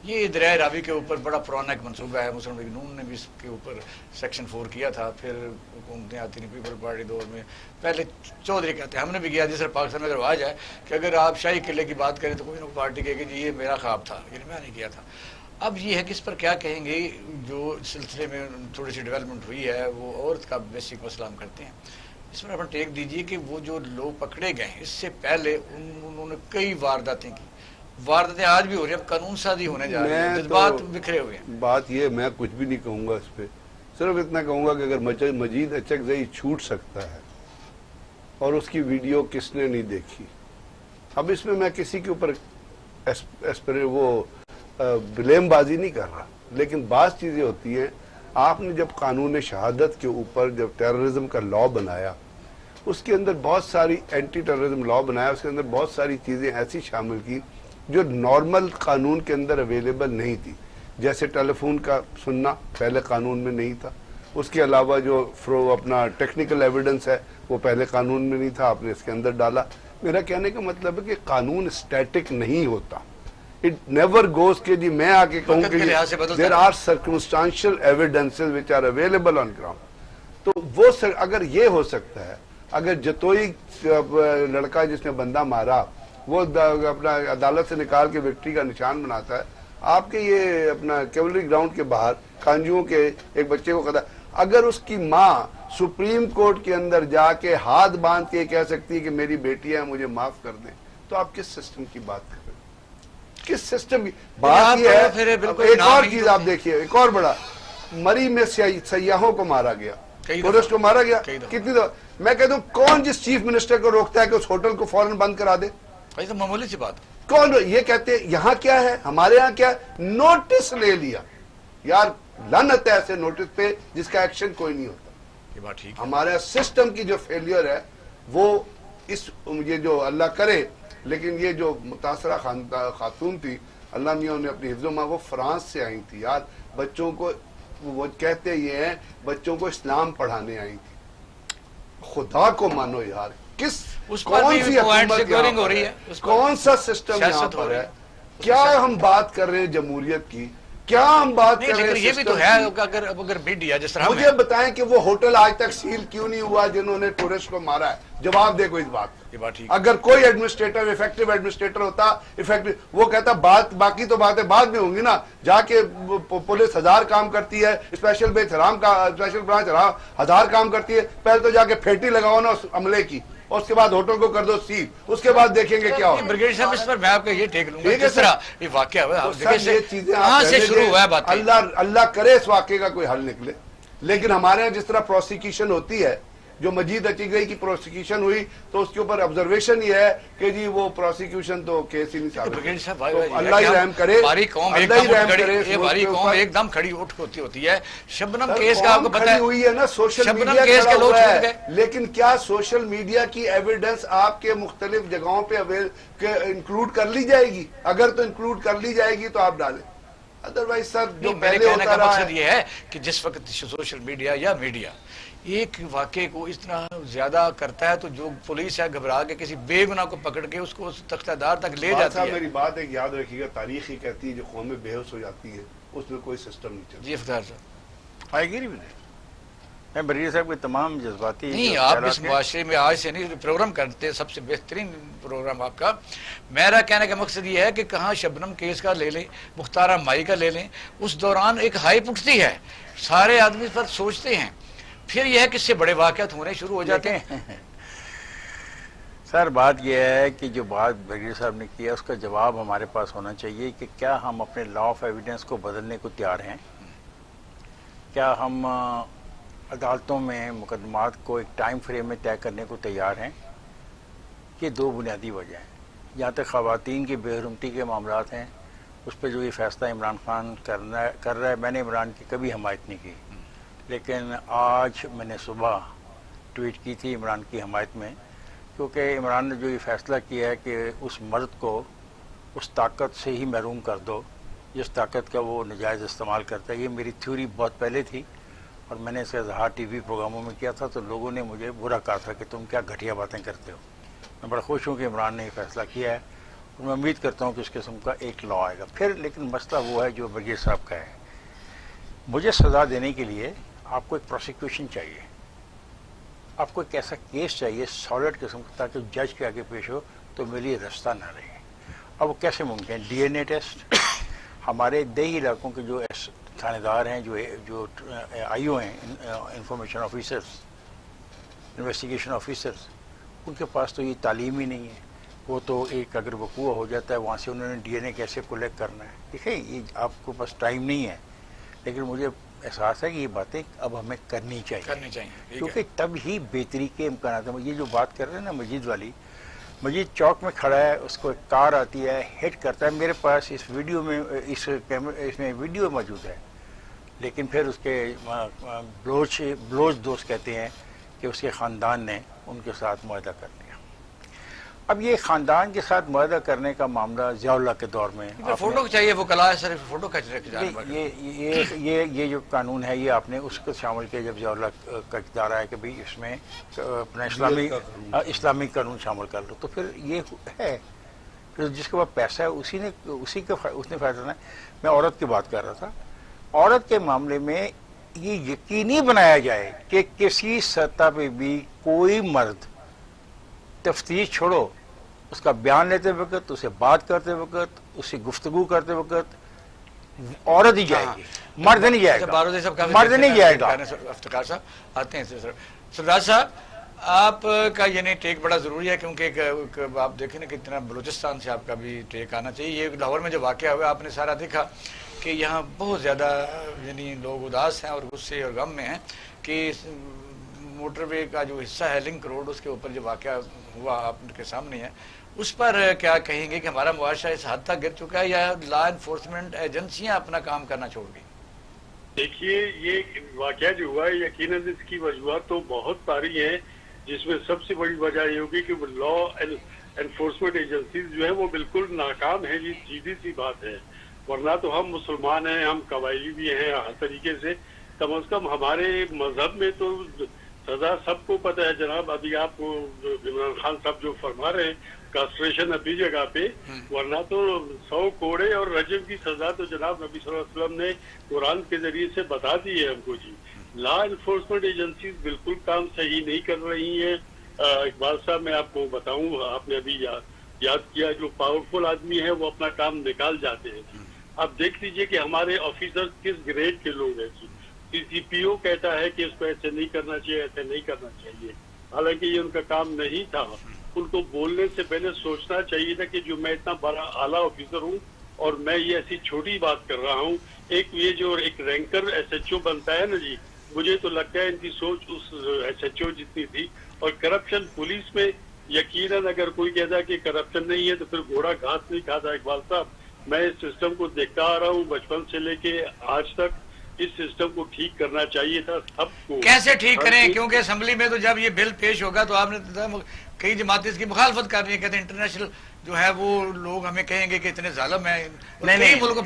یہ دریائے راوی کے اوپر بڑا پرانا ایک منصوبہ ہے، مسلم لیگ نون نے بھی اس کے اوپر سیکشن 4 کیا تھا، پھر حکومتیں آتی نہیں پیپل پارٹی دور میں، پہلے چودھری کہتے ہیں، ہم نے بھی کیا جس طرح پاکستان میں رواج ہے کہ اگر آپ شاہی قلعے کی بات کریں تو کوئی نہ کوئی پارٹی کہے کہ جی یہ میرا خواب تھا، یہ میں نے کیا تھا۔ اب یہ ہے کہ اس پر کیا کہیں گے، جو سلسلے میں تھوڑی سی ڈیولپمنٹ ہوئی ہے وہ عورت کا بیسک مسئلہ ہم کرتے ہیں، اس میں اپنا ٹیک دیجئے کہ وہ جو لوگ پکڑے گئے ہیں اس سے پہلے انہوں نے کئی وارداتیں کی، وارداتیں آج بھی ہو رہی ہیں، اب قانون سازی ہونے جا رہی ہے، جذبات بکھرے ہوئے ہیں۔ بات یہ میں کچھ بھی نہیں کہوں گا اس پہ، صرف اتنا کہوں گا کہ اگر مجید اچکزئی چھوٹ سکتا ہے اور اس کی ویڈیو کس نے نہیں دیکھی، اب اس میں کسی کے اوپر وہ بلیم بازی نہیں کر رہا، لیکن بعض چیزیں ہوتی ہیں، آپ نے جب قانون شہادت کے اوپر جب ٹیررزم کا لا بنایا، اس کے اندر بہت ساری اینٹی ٹیررزم لا بنایا، اس کے اندر بہت ساری چیزیں ایسی شامل کی جو نارمل قانون کے اندر اویلیبل نہیں تھی، جیسے ٹیلی فون کا سننا پہلے قانون میں نہیں تھا، اس کے علاوہ جو اپنا ٹیکنیکل ایویڈنس ہے وہ پہلے قانون میں نہیں تھا، آپ نے اس کے اندر ڈالا۔ میرا کہنے کا مطلب ہے کہ قانون اسٹیٹک نہیں ہوتا، اٹ نیور گوز کہ جی میں آ کے کہوں کہ there are circumstantial evidences which are available on ground, تو وہ اگر یہ ہو سکتا ہے، اگر جتوئی لڑکا جس نے بندہ مارا وہ اپنا عدالت سے نکال کے وکٹری کا نشان بناتا ہے، آپ کے یہ اپنا کیولری گراؤنڈ کے باہر کانجوؤں کے ایک بچے کو قتل، اگر اس کی ماں سپریم کورٹ کے اندر جا کے ہاتھ باندھ کے کہہ سکتی ہے کہ میری بیٹی ہے مجھے معاف کر دیں، تو آپ کس سسٹم کی بات کر رہے ہیں؟ کس سسٹم کی بات؟ یہ ہے ایک اور چیز آپ دیکھیے، ایک اور بڑا، مری میں سیاحوں کو مارا گیا، ٹورسٹ کو مارا گیا کتنی دفعہ، میں کہتا ہوں کون جس چیف منسٹر کو روکتا ہے کہ اس ہوٹل کو فوراً بند کرا دے؟ تو معمولی سی بات، کون یہ کہتے ہیں یہاں کیا ہے، ہمارے یہاں کیا ہے، نوٹس لے لیا، یار لعنت ہے ایسے نوٹس پہ جس کا ایکشن کوئی نہیں ہوتا۔ یہ بات ٹھیک ہے، ہمارا سسٹم کی جو فیلئر ہے وہ یہ جو اللہ کرے، لیکن یہ جو متاثرہ خاتون تھی، اللہ میاں نے اپنی حفظ و ماں، وہ فرانس سے آئی تھی یار، بچوں کو وہ کہتے یہ ہیں بچوں کو اسلام پڑھانے آئی تھی، خدا کو مانو یار، کون سی حکومت ہو رہی ہے، کون سا سسٹم یہاں پر ہے، کیا ہم بات کر رہے ہیں جمہوریت کی، کیا ہم بات کر رہے ہیں یہ بھی تو ہے، اگر میڈیا جس طرح مجھے بتائیں کہ وہ ہوٹل آج تک سیل کیوں نہیں ہوا جنہوں نے ٹورسٹ کو مارا ہے، جواب دے کوئی اس بات کا۔ اگر کوئی ایڈمنسٹریٹر ایفیکٹو ایڈمنسٹریٹر ہوتا، وہ کہتا باقی تو باتیں بعد میں ہوں گی نا، جا کے پولیس 1000 کام کرتی ہے، اسپیشل برانچ 1000 کام کرتی ہے، پہلے تو جا کے پھیٹی لگاؤ نا اس عملے کی، اور اس کے بعد ہوٹل کو کر دو سیل، اس کے بعد دیکھیں گے کیا ہوگا۔ بریگیڈیئر صاحب اس پر میں آپ کا یہ ٹیک لوں گا، کس طرح یہ واقعہ ہوا، کہاں سے شروع ہوا ہے بات، اللہ کرے اس واقعے کا کوئی حل نکلے، لیکن ہمارے یہاں جس طرح پروسیکیوشن ہوتی ہے، جو مجید اچکزئی کی پروسیکیوشن ہوئی تو اس کے اوپر آبزرویشن یہ ہے کہ جی وہ پروسیکیوشن تو کیس ہی نہیں ثابت، اللہ ہی رحم کرے، اللہ ہی رحم کرے، یہ ہماری قوم ایک دم کھڑی اٹھ ہوتی ہے۔ شبنم کیس کا آپ کو پتہ ہوئی ہے نا، سوشل میڈیا کھڑا ہوا ہے، لیکن کیا سوشل میڈیا کی ایویڈنس آپ کے مختلف جگہوں پہ انکلوڈ کر لی جائے گی؟ اگر تو انکلوڈ کر لی جائے گی تو آپ ڈالیں، ادروائز سر جو پہلے ہوتا رہا ہے۔ مقصد یہ ہے کہ جس وقت سوشل میڈیا یا میڈیا ایک واقعے کو اس طرح زیادہ کرتا ہے تو جو پولیس ہے گھبرا کے کسی بے گناہ کو پکڑ کے اس کو تختہ دار تک لے جاتی ہے۔ میری بات ایک یاد رکھیے گا، تاریخ ہی کہتی ہے جو قومیں بے ہوش ہو جاتی ہیں اس میں کوئی سسٹم نہیں چلتا۔ جی افتخار صاحب، آئی گری میں بریگیڈیئر صاحب کے تمام جذباتی نہیں، آپ اس معاشرے میں آج سے نہیں پروگرام کرتے، سب سے بہترین پروگرام آپ کا۔ میرا کہنے کا مقصد یہ ہے کہ کہاں شبنم کیس کا لے لیں، مختارہ مائی کا لے لیں، اس دوران ایک ہائپ اٹھتی ہے، سارے آدمی پر سوچتے ہیں، پھر یہ ہے کہ اس سے بڑے واقعات ہونے شروع ہو جاتے ہیں۔ سر بات یہ ہے کہ جو بات بریگیڈیئر صاحب نے کیا اس کا جواب ہمارے پاس ہونا چاہیے کہ کیا ہم اپنے لا آف ایویڈنس کو بدلنے کو تیار ہیں؟ کیا ہم عدالتوں میں مقدمات کو ایک ٹائم فریم میں طے کرنے کو تیار ہیں؟ یہ دو بنیادی وجہ ہیں۔ جہاں تک خواتین کی بے حرمتی کے معاملات ہیں، اس پہ جو یہ فیصلہ عمران خان کر رہا ہے، میں نے عمران کی کبھی حمایت نہیں کی، لیکن آج میں نے صبح ٹویٹ کی تھی عمران کی حمایت میں، کیونکہ عمران نے جو یہ فیصلہ کیا ہے کہ اس مرد کو اس طاقت سے ہی محروم کر دو جس طاقت کا وہ ناجائز استعمال کرتا ہے۔ یہ میری تھیوری بہت پہلے تھی اور میں نے اس کا اظہار ٹی وی پروگراموں میں کیا تھا، تو لوگوں نے مجھے برا کہا تھا کہ تم کیا گھٹیا باتیں کرتے ہو۔ میں بڑا خوش ہوں کہ عمران نے یہ فیصلہ کیا ہے، میں امید کرتا ہوں کہ اس قسم کا ایک لا آئے گا پھر. لیکن مسئلہ وہ ہے جو برگیز صاحب کا ہے. مجھے سزا دینے کے لیے آپ کو ایک پروسیکیوشن چاہیے, آپ کو ایک ایسا کیس چاہیے سالڈ قسم کا, تاکہ جج کے آگے پیش ہو تو میرے لیے رستہ نہ رہے. اب وہ کیسے ممکن ہے؟ D N A test. ہمارے دیہی علاقوں کے جو تھانے دار ہیں, جو آئی او ہیں, انفارمیشن آفیسرس, انویسٹیگیشن آفیسرس, ان کے پاس تو یہ تعلیم ہی نہیں ہے. وہ تو ایک اگر وقوع ہو جاتا ہے وہاں سے انہوں نے ڈی این اے کیسے کلیکٹ کرنا ہے. دیکھیں یہ آپ کو پاس ٹائم نہیں ہے, لیکن مجھے احساس ہے کہ یہ باتیں اب ہمیں کرنی چاہیے کیونکہ تب ہی بہتری کے امکانات ہیں. یہ جو بات کر رہے ہیں نا مجید والی, مجید چوک میں کھڑا ہے, اس کو ایک کار آتی ہے, ہٹ کرتا ہے. میرے پاس اس ویڈیو میں اس میں ویڈیو موجود ہے, لیکن پھر اس کے بلوچ دوست کہتے ہیں کہ اس کے خاندان نے ان کے ساتھ معاہدہ کر لیا. اب یہ خاندان کے ساتھ معاہدہ کرنے کا معاملہ ضیاء اللہ کے دور میں فوٹو چاہیے, وہ کلا ہے صرف فوٹو کھینچ یہ جو قانون ہے یہ آپ نے اس کو شامل کیا جب ضیاء اللہ کا اقتدار آیا کہ بھئی اس میں اپنا اسلامی قانون شامل کر لو. تو پھر یہ ہے پھر جس کے پاس پیسہ ہے اس نے فائدہ لینا ہے. میں عورت کی بات کر رہا تھا. عورت کے معاملے میں یہ یقینی بنایا جائے کہ کسی سطح پہ بھی کوئی مرد تفتیش چھوڑو, اس کا بیان لیتے وقت, اسے بات کرتے وقت, اس سے گفتگو کرتے وقت عورت ہی جائے گی, مرد نہیں جائے گا. مرد نہیں جائے گا. افتخار صاحب آتے ہیں سردار صاحب, آپ کا یعنی ٹیک بڑا ضروری ہے کیونکہ آپ دیکھیں نا کتنا بلوچستان سے آپ کا بھی ٹیک آنا چاہیے. یہ لاہور میں جو واقعہ ہوا آپ نے سارا دیکھا کہ یہاں بہت زیادہ یعنی لوگ اداس ہیں اور غصے اور غم میں ہیں کہ موٹر وے کا جو حصہ ہے لنک روڈ, اس کے اوپر جو واقعہ ہوا آپ کے سامنے ہے, اس پر کیا کہیں گے کہ ہمارا معاشرہ اس حد تک گر چکا ہے یا لا انفورسمنٹ ایجنسیاں اپنا کام کرنا چھوڑ گئی؟ دیکھیے یہ واقعہ جو ہوا ہے یقیناً اس کی وجوہات تو بہت ساری ہیں, جس میں سب سے بڑی وجہ یہ ہوگی کہ وہ لا انفورسمنٹ ایجنسیز جو ہیں وہ بالکل ناکام ہیں. یہ سیدھی سی بات ہے, ورنہ تو ہم مسلمان ہیں, ہم قبائلی بھی ہیں ہر طریقے سے. کم از کم ہمارے مذہب میں تو سزا سب کو پتہ ہے جناب. ابھی آپ کو عمران خان صاحب جو فرما رہے ہیں کاسٹریشن اپنی جگہ پہ, ورنہ تو 100 کوڑے اور رجم کی سزا تو جناب نبی صلی اللہ علیہ وسلم نے قرآن کے ذریعے سے بتا دی ہے ہم کو. جی لا انفورسمنٹ ایجنسیز بالکل کام صحیح نہیں کر رہی ہیں. اقبال صاحب میں آپ کو بتاؤں, آپ نے ابھی یاد کیا, جو پاورفل آدمی ہے وہ اپنا کام نکال جاتے ہیں. آپ دیکھ لیجئے کہ ہمارے آفیسر کس گریڈ کے لوگ ہیں. سی پی او کہتا ہے کہ اس کو ایسے نہیں کرنا چاہیے, ایسے نہیں کرنا چاہیے, حالانکہ یہ ان کا کام نہیں تھا. ان کو بولنے سے پہلے سوچنا چاہیے تھا کہ جو میں اتنا بڑا اعلیٰ آفیسر ہوں اور میں یہ ایسی چھوٹی بات کر رہا ہوں. ایک یہ جو ایک رینکر ایس ایچ او بنتا ہے نا جی, مجھے تو لگتا ہے ان کی سوچ اس ایس ایچ او جتنی تھی. اور کرپشن پولیس میں یقیناً اگر کوئی کہتا ہے کہ کرپشن نہیں ہے تو پھر گھوڑا گھاس نہیں کھاتا. اقبال صاحب میں اس سسٹم کو دیکھتا آ رہا ہوں بچپن سے لے کے آج تک. اس سسٹم کو ٹھیک کرنا چاہیے تھا سب کو. کیسے ٹھیک کریں؟ کیونکہ اسمبلی میں تو جب یہ بل پیش ہوگا تو آپ نے کئی جماعتیں اس کی مخالفت کر رہی ہیں, کہتے ہیں انٹرنیشنل جو ہے وہ لوگ ہمیں کہیں گے کہ اتنے ظالم ہیں. نہیں ملکوں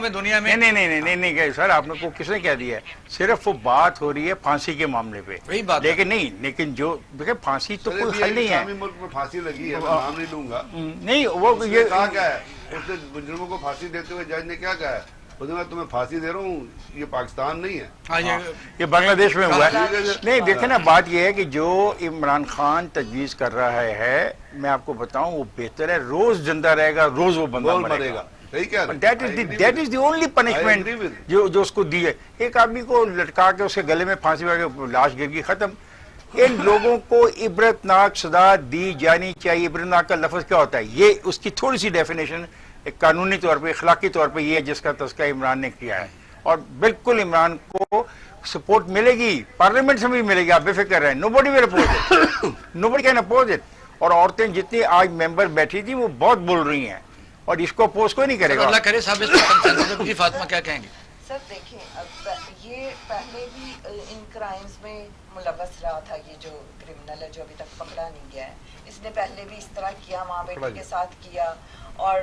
میں دنیا میں نہیں سر, آپ نے کو کس نے کہہ دیا ہے؟ صرف وہ بات ہو رہی ہے پھانسی کے معاملے پہ, لیکن نہیں, لیکن جو دیکھیں پھانسی تو کوئی حل نہیں ہے. ملک میں پھانسی لگی ہے, میں نام نہیں لوں گا. نہیں وہ یہ کہا کیا ہے, اس نے مجرموں کو پھانسی دیتے ہوئے جج نے کیا کہا ہے, میں تمہیں پھانسی دے رہا ہوں, یہ پاکستان نہیں ہے, یہ بنگلہ دیش میں ہوا ہے. نہیں دیکھیں نا, بات یہ ہے کہ جو عمران خان تجویز کر رہا ہے, میں آپ کو بتاؤں وہ بہتر ہے. روز زندہ رہے گا, روز وہ بندہ مرے گا. That is the only punishment جو اس کو دی ہے. ایک آدمی کو لٹکا کے اس کے گلے میں پھانسی لگا کے لاش گر گئی, ختم. ان لوگوں کو عبرتناک سزا دی جانی چاہیے. عبرتناک کا لفظ کیا ہوتا ہے؟ یہ اس کی تھوڑی سی ڈیفینیشن ایک قانونی طور پہ, اخلاقی طور پہ یہ ہے جس کا تذکرہ عمران نے کیا ہے. اور بالکل عمران کو سپورٹ ملے گی, پارلیمنٹ سے بھی ملے گی, آپ بے فکر رہیں. Nobody will oppose it, nobody can oppose it. اور عورتیں جتنی آج ممبر بیٹھی تھی وہ بہت بول رہی ہیں, اور اس کو اپوز کوئی نہیں کرے گا. اللہ کرے صاحب اس پر فاطمہ کیا کہیں گے؟ سر دیکھیں, اب یہ پہلے بھی ان کرائمز میں ملوث رہا تھا. یہ جو کرمنل ہے جو ابھی تک پکڑا نہیں گیا ہے, اس نے پہلے بھی اس طرح کیا, ماں بیٹی کے ساتھ کیا. اور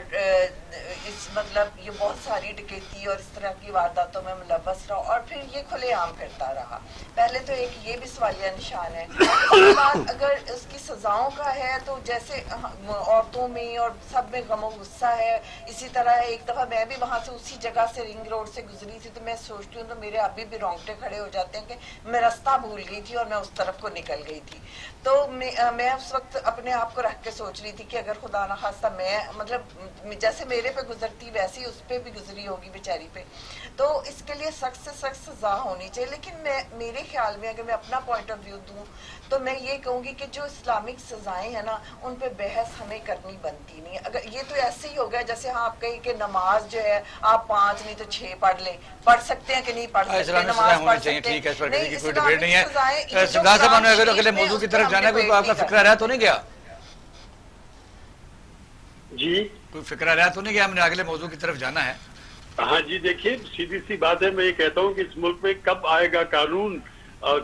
اس مطلب یہ بہت ساری ڈکیتی اور اس طرح کی وارداتوں میں ملوث رہا اور پھر یہ کھلے عام کرتا رہا. پہلے تو ایک یہ بھی سوالیہ نشان ہے. اس کے بعد اگر اس کی سزاؤں کا ہے تو جیسے عورتوں میں اور سب میں غم و غصہ ہے. اسی طرح ایک دفعہ میں بھی وہاں سے اسی جگہ سے رنگ روڈ سے گزری تھی تو میں سوچتی ہوں تو میرے ابھی بھی رونگٹے کھڑے ہو جاتے ہیں کہ میں راستہ بھول گئی تھی اور میں اس طرف کو نکل گئی تھی. تو میں اس وقت اپنے آپ کو رکھ کے سوچ رہی تھی کہ اگر خدا نخواستہ میں مطلب جیسے میرے پہ گزرتی ویسی اس پہ بھی گزری ہوگی بیچاری پہ, تو اس کے لیے سخت سے سخت سزا ہونی چاہیے. لیکن میرے خیال میں اگر میں اپنا پوائنٹ آف ویو دوں تو میں یہ کہوں گی کہ جو اسلامک سزائیں ہیں نا ان پہ بحث ہمیں کرنی بنتی نہیں. اگر یہ تو ایسے ہی ہو گیا جیسے ہاں آپ کہیں کہ نماز جو ہے آپ 5 نہیں تو 6 پڑھ لیں, پڑھ سکتے ہیں کہ نہیں پڑھ سکتے, نماز پڑھ سکتے ٹھیک ہے, اس پر نہیں, کسی کی کوئی ڈبیٹ نہیں سزائیں ہے. سردار صاحب ہمیں اگر اگلے موضوع کی طرف جانا ہے کوئی آپ کا فکر رہا تو نہیں گیا؟ جی کوئی فکر رہا تو نہیں گیا, ہم نے اگلے موضوع کی طرف جانا ہے. ہاں جی, دیکھیے سیدھی سی بات ہے, میں یہ کہتا ہوں کہ اس ملک میں کب آئے گا قانون,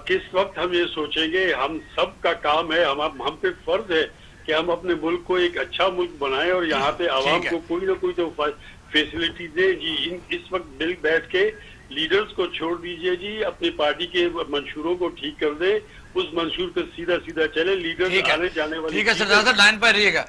کس وقت ہم یہ سوچیں گے. ہم سب کا کام ہے, ہم پہ فرض ہے کہ ہم اپنے ملک کو ایک اچھا ملک بنائیں اور یہاں پہ عوام کو کوئی نہ کوئی تو فیسلٹی دیں. جی اس وقت مل بیٹھ کے لیڈرز کو چھوڑ دیجئے جی, اپنی پارٹی کے منشوروں کو ٹھیک کر دے, اس منشور پہ سیدھا چلے. لیڈرز آنے جانے والے ٹھیک ہے سردار صاحب, لائن پہ رہیے گا.